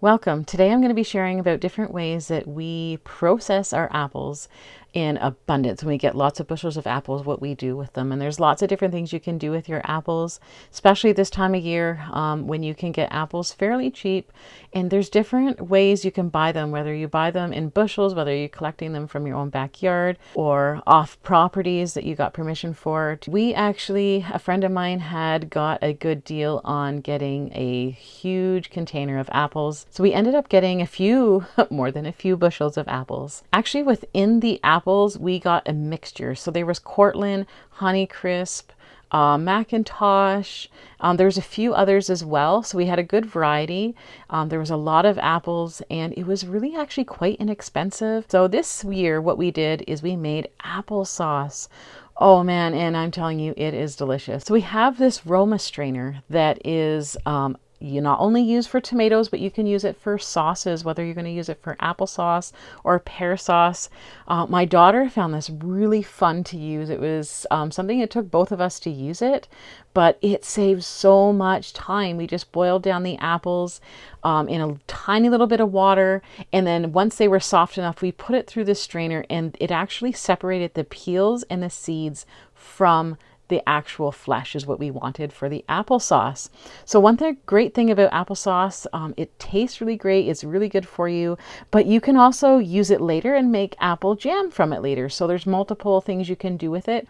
Welcome. Today I'm going to be sharing about different ways that we process our apples in abundance. When we get lots of bushels of apples, what we do with them. And there's lots of different things you can do with your apples, especially this time of year when you can get apples fairly cheap. And there's different ways you can buy them, whether you buy them in bushels, whether you're collecting them from your own backyard or off properties that you got permission for. A friend of mine had got a good deal on getting a huge container of apples. So we ended up getting more than a few bushels of apples. Actually, within the apples, we got a mixture. So there was Cortland, Honeycrisp, Macintosh. There's a few others as well. So we had a good variety. There was a lot of apples and it was really actually quite inexpensive. So this year, what we did is we made applesauce. Oh man, and I'm telling you, it is delicious. So we have this Roma strainer that is you not only use for tomatoes, but you can use it for sauces, whether you're going to use it for applesauce or pear sauce. My daughter found this really fun to use. It was something it took both of us to use it, but it saves so much time. We just boiled down the apples in a tiny little bit of water, and then once they were soft enough, we put it through the strainer, and it actually separated the peels and the seeds from the actual flesh is what we wanted for the applesauce. So great thing about applesauce, it tastes really great. It's really good for you, but you can also use it later and make apple jam from it later. So there's multiple things you can do with it.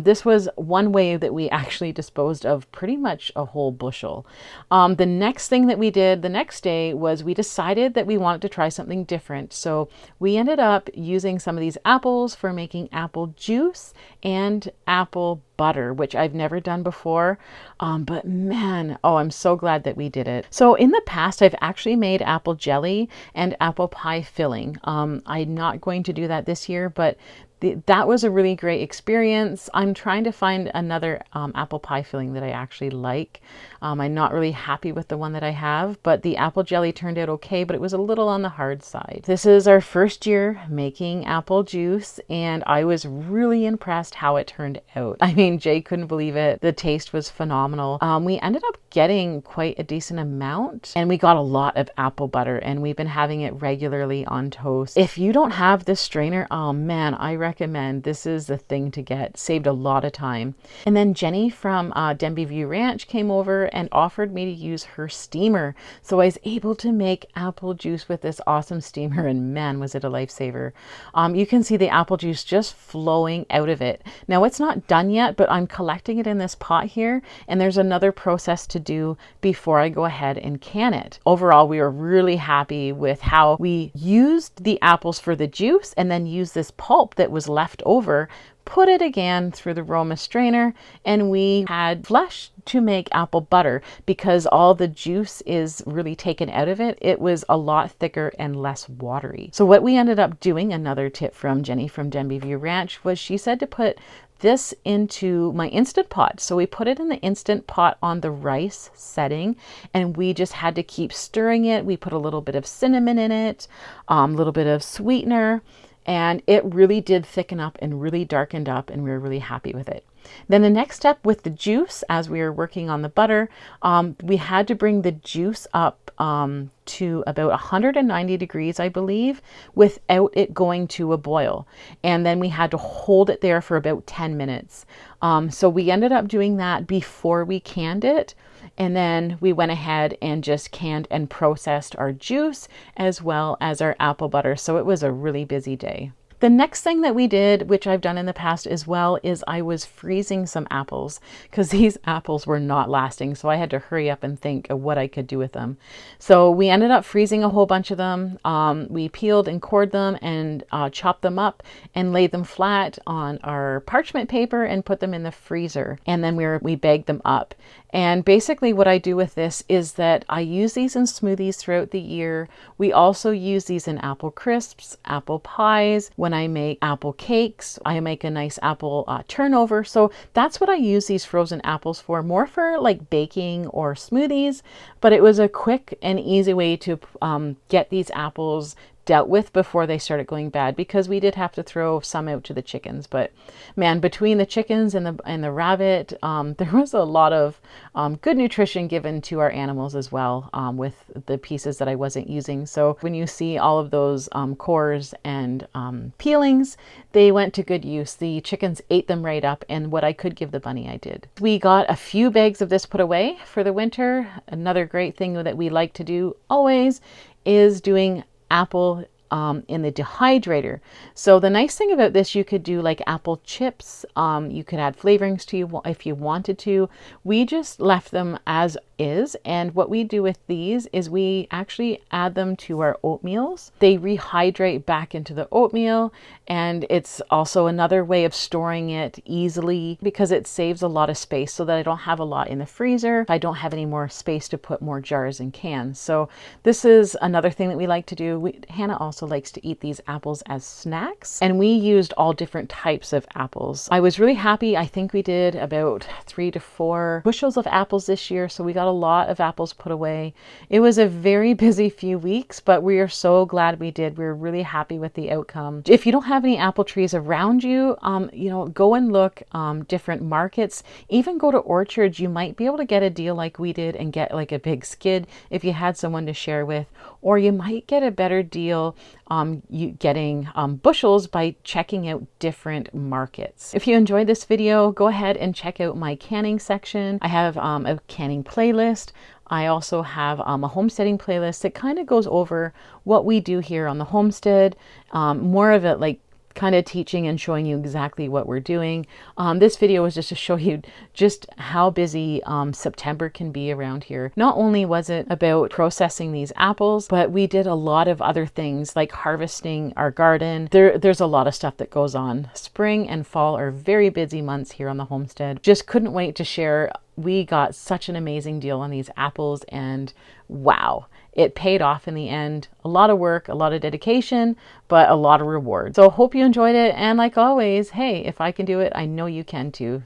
This was one way that we actually disposed of pretty much a whole bushel. The next thing that we did the next day was we decided that we wanted to try something different. So we ended up using some of these apples for making apple juice and apple butter, which I've never done before. But man, I'm so glad that we did it. So in the past, I've actually made apple jelly and apple pie filling. I'm not going to do that this year, but that was a really great experience. I'm trying to find another apple pie filling that I actually like. I'm not really happy with the one that I have, but the apple jelly turned out okay, but it was a little on the hard side. This is our first year making apple juice, and I was really impressed how it turned out. I mean, Jay couldn't believe it. The taste was phenomenal. We ended up getting quite a decent amount, and we got a lot of apple butter, and we've been having it regularly on toast. If you don't have this strainer, oh man, I recommend this is the thing to get. Saved a lot of time. And then Jenny from Denbigh Ranch came over and offered me to use her steamer. So I was able to make apple juice with this awesome steamer, and man, was it a lifesaver. You can see the apple juice just flowing out of it. Now it's not done yet, but I'm collecting it in this pot here, and there's another process to do before I go ahead and can it. Overall, we were really happy with how we used the apples for the juice and then used this pulp that was left over, put it again through the Roma strainer, and we had flesh to make apple butter. Because all the juice is really taken out of it, it was a lot thicker and less watery. So what we ended up doing, another tip from Jenny from Denbigh Ranch, was she said to put this into my Instant Pot. So we put it in the Instant Pot on the rice setting, and we just had to keep stirring it. We put a little bit of cinnamon in it, a little bit of sweetener, and it really did thicken up and really darkened up, and we were really happy with it. Then the next step with the juice, as we were working on the butter, we had to bring the juice up to about 190 degrees, I believe, without it going to a boil. And then we had to hold it there for about 10 minutes. So we ended up doing that before we canned it. And then we went ahead and just canned and processed our juice as well as our apple butter. So it was a really busy day. The next thing that we did, which I've done in the past as well, is I was freezing some apples because these apples were not lasting. So I had to hurry up and think of what I could do with them. So we ended up freezing a whole bunch of them. We peeled and cored them and chopped them up and laid them flat on our parchment paper and put them in the freezer. And then we bagged them up. And basically what I do with this is that I use these in smoothies throughout the year. We also use these in apple crisps, apple pies. When I make apple cakes, I make a nice apple turnover. So that's what I use these frozen apples for, more for like baking or smoothies. But it was a quick and easy way to get these apples dealt with before they started going bad, because we did have to throw some out to the chickens. But man, between the chickens and the rabbit, there was a lot of good nutrition given to our animals as well, with the pieces that I wasn't using. So when you see all of those cores and peelings, they went to good use. The chickens ate them right up, and what I could give the bunny, I did. We got a few bags of this put away for the winter. Another great thing that we like to do always is doing apple in the dehydrator. So the nice thing about this, you could do like apple chips. You could add flavorings to you if you wanted to. We just left them as is, and what we do with these is we actually add them to our oatmeals. They rehydrate back into the oatmeal, and it's also another way of storing it easily because it saves a lot of space, so that I don't have a lot in the freezer. I don't have any more space to put more jars and cans. So this is another thing that we like to do. Hannah also likes to eat these apples as snacks, and we used all different types of apples. I was really happy. I think we did about 3 to 4 bushels of apples this year, so we got a lot of apples put away. It was a very busy few weeks, but we are so glad we did. We're really happy with the outcome. If you don't have any apple trees around you, go and look different markets. Even go to orchards. You might be able to get a deal like we did and get like a big skid if you had someone to share with, or you might get a better deal getting bushels by checking out different markets. If you enjoyed this video, go ahead and check out my canning section. I have a canning playlist. I also have a homesteading playlist that kind of goes over what we do here on the homestead, more of it like kind of teaching and showing you exactly what we're doing. This video was just to show you just how busy September can be around here. Not only was it about processing these apples, but we did a lot of other things like harvesting our garden. There's a lot of stuff that goes on. Spring and fall are very busy months here on the homestead. Just couldn't wait to share. We got such an amazing deal on these apples, and wow, it paid off in the end. A lot of work, a lot of dedication, but a lot of reward. So hope you enjoyed it. And like always, hey, if I can do it, I know you can too.